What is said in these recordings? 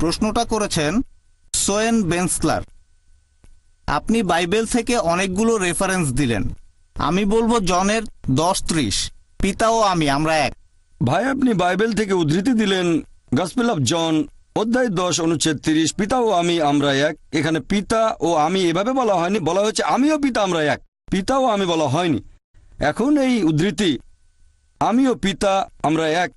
প্রশ্নটা করেছেন সোয়েন বেন্সলার। আপনি বাইবেল থেকে অনেকগুলো রেফারেন্স দিলেন। আমি বলবো জনের 10:30, পিতা ও আমি আমরা এক। ভাই, আপনি বাইবেল থেকে উদ্ধৃতি দিলেন গসপেল অফ জন অধ্যায় 10 অনুচ্ছেদ 30, পিতা ও আমি আমরা এক। এখানে পিতা ও আমি এভাবে বলা হয়নি, বলা হয়েছে আমিও পিতা আমরা এক। পিতা ও আমি বলা হয়নি। এখন এই উদ্ধৃতি আমিও পিতা আমরা এক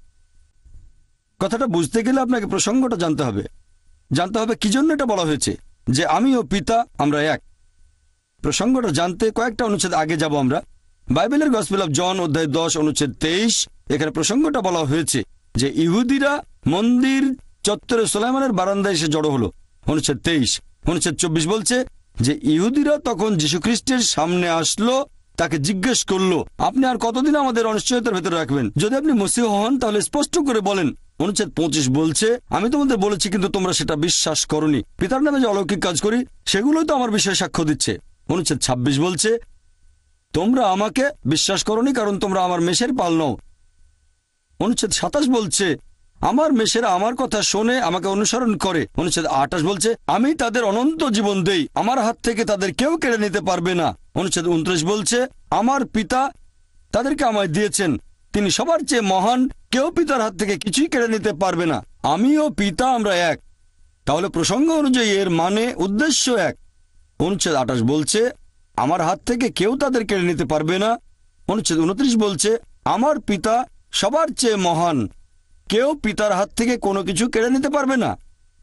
কথাটা বুঝতে গেলে আপনাকে প্রসঙ্গটা জানতে হবে। কি জন্য এটা বলা হয়েছে যে আমিও পিতা আমরা এক। প্রসঙ্গটা জানতে কয়েকটা অনুচ্ছেদ আগে যাব আমরা। বাইবেলের গসপেল অফ জন অধ্যায় 10 অনুচ্ছেদ 23, এখানে প্রসঙ্গটা বলা হয়েছে যে ইহুদিরা মন্দির চত্বরে সুলাইমানের বারান্দায় এসে জড়ো হলো। অনুচ্ছেদ 23। অনুচ্ছেদ 24 বলছে যে ইহুদিরা তখন যীশুখ্রিস্টের সামনে আসলো, তাকে জিজ্ঞেস করলো, আপনি আর কতদিন আমাদের অনিশ্চয়তার ভেতরে রাখবেন? যদি আপনি মসীহ হন তাহলে স্পষ্ট করে বলেন। অনুচ্ছেদ 25 বলছে আমি তোমাদের বলেছি কিন্তু তোমরা সেটা বিশ্বাস করোনি। পিতার নামে যে অলৌকিক কাজ করি সেগুলোই তো আমার বিষয়ে সাক্ষ্য দিচ্ছে। অনুচ্ছেদ 26 বলছে তোমরা আমাকে বিশ্বাস করোনি কারণ তোমরা আমার মেষের পাল নও। অনুচ্ছেদ 27 বলছে আমার মেষেরা আমার কথা শোনে, আমাকে অনুসরণ করে। অনুচ্ছেদ 28 বলছে আমি তাদের অনন্ত জীবন দেই, আমার হাত থেকে তাদের কেউ কেড়ে নিতে পারবে না। অনুচ্ছেদ 29 বলছে আমার পিতা তাদেরকে আমায় দিয়েছেন, তিনি সবার চেয়ে মহান, কেউ পিতার হাত থেকে কিছুই কেড়ে নিতে পারবে না। আমিও পিতা আমরা এক। তাহলে প্রসঙ্গ অনুযায়ী এর মানে উদ্দেশ্য এক। অনুচ্ছেদ 28 বলছে আমার হাত থেকে কেউ তাদের কেড়ে নিতে পারবে না। অনুচ্ছেদ 29 বলছে আমার পিতা সবার চেয়ে মহান, কেউ পিতার হাত থেকে কোনো কিছু কেড়ে নিতে পারবে না।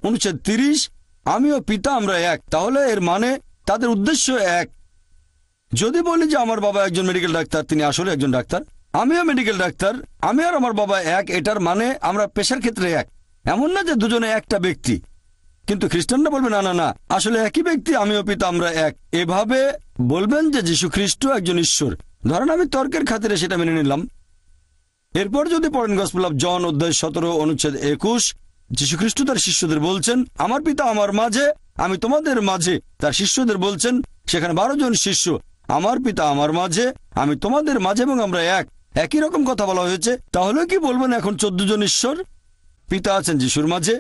অনুচ্ছেদ 30 আমিও পিতা আমরা এক। তাহলে এর মানে তাদের উদ্দেশ্য এক। যদি বলি যে আমার বাবা একজন মেডিকেল ডাক্তার, তিনি আসলে একজন ডাক্তার, আমিও মেডিকেল ডাক্তার, আমি আর আমার বাবা এক, এটার মানে আমরা পেশার ক্ষেত্রে এক। এমন না যে দুজনে একটা ব্যক্তি। কিন্তু খ্রিস্টানরা বলবে না না না, আসলে একই ব্যক্তি, আমিও পিতা আমরা এক। এভাবে বলবেন যে যীশু খ্রিস্ট একজন ঈশ্বর। ধরেন আমি তর্কের খাতিরে সেটা মেনে নিলাম। এরপর যদি পড়েন গসপেল অফ জন অধ্যায় 17 অনুচ্ছেদ 21, যীশু খ্রিস্ট তার শিষ্যদের বলছেন আমার পিতা আমার মাঝে, আমি তোমাদের মাঝে। তার শিষ্যদের বলছেন, সেখানে 12 জন শিষ্য, আমার পিতা আমার মাঝে, আমি তোমাদের মাঝে এবং আমরা এক। একই রকম কথা বলা হয়েছে। তাহলে কি বলবেন এখন 14 জন ঈশ্বর? পিতা আছেন যিশুর মাঝে,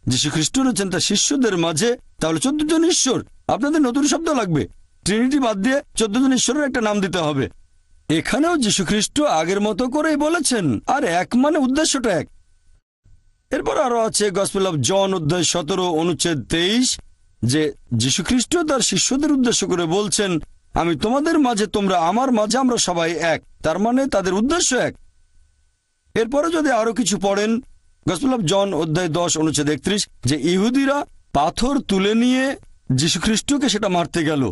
যীশু খ্রিস্ট রয়েছেন তার শিষ্যদের মাঝে, তাহলে 14 জন ঈশ্বর। আপনাদের নতুন শব্দ লাগবে, ট্রিনিটি বাদ দিয়ে 14 জন ঈশ্বরের একটা নাম দিতে হবে। এখানেও যীশু খ্রিস্ট আগের মতো করেই বলেছেন, আর এক মানে উদ্দেশ্যটা এক। এরপর আরো আছে গসপেল অফ জন অধ্যায় 17 অনুচ্ছেদ 23, যে যীশু খ্রিস্ট তার শিষ্যদের উদ্দেশ্য করে বলছেন আমি তোমাদের মাঝে, তোমরা আমার মাঝে, আমরা সবাই এক। তার মানে তাদের উদ্দেশ্য এক। এরপরে যদি আরো কিছু পড়েন গসপেল অফ জন অধ্যায় 10 অনুচ্ছেদ 31, যে ইহুদিরা পাথর তুলে নিয়ে যীশু খ্রিস্টকে সেটা মারতে গেল।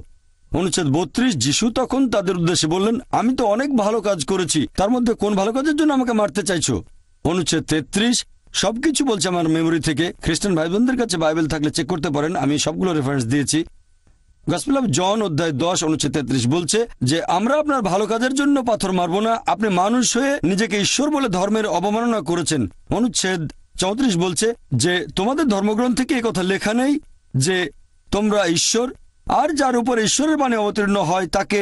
অনুচ্ছেদ 32 যিশু তখন তাদের উদ্দেশ্যে বললেন আমি তো অনেক ভালো কাজ করেছি, তার মধ্যে কোন ভালো কাজের জন্য আমাকে মারতে চাইছো? অনুচ্ছেদ 33 সবকিছু বলছে আমার মেমোরি থেকে। খ্রিস্টান ভাই বোনদের কাছে বাইবেল থাকলে চেক করতে পারেন, আমি সবগুলো রেফারেন্স দিয়েছি। গসপেল অফ জন অধ্যায় 10 অনুচ্ছেদ 33 বলছে যে আমরা আপনার ভালো কাজের জন্য পাথর মারব না, আপনি মানুষ হয়ে নিজেকে ঈশ্বর বলে ধর্মের অবমাননা করেছেন। অনুচ্ছেদ 34 বলছে যে তোমাদের ধর্মগ্রন্থ থেকে এই কথা লেখা নেই যে তোমরা ঈশ্বর, আর যার উপরে ঈশ্বরের বাণী অবতীর্ণ হয় তাকে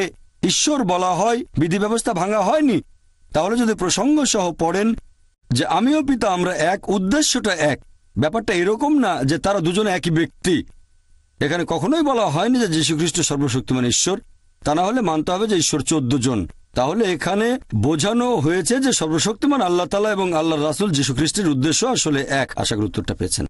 ঈশ্বর বলা হয়, বিধি ব্যবস্থা ভাঙা হয়নি। তাহলে যদি প্রসঙ্গ সহ পড়েন যে আমিও পিতা আমরা এক, উদ্দেশ্যটা এক। ব্যাপারটা এরকম না যে তারা দুজনে একই ব্যক্তি। এখানে কখনোই বলা হয়নি যে যীশু খ্রিস্ট সর্বশক্তিমান ঈশ্বর, তা না হলে মানতে হবে যে ঈশ্বর 14 জন। তাহলে এখানে বোঝানো হয়েছে যে সর্বশক্তিমান আল্লাহ তাআলা এবং আল্লাহর রাসূল যীশু খ্রিস্টের উদ্দেশ্য আসলে এক। আশা করি উত্তরটা পেয়েছেন।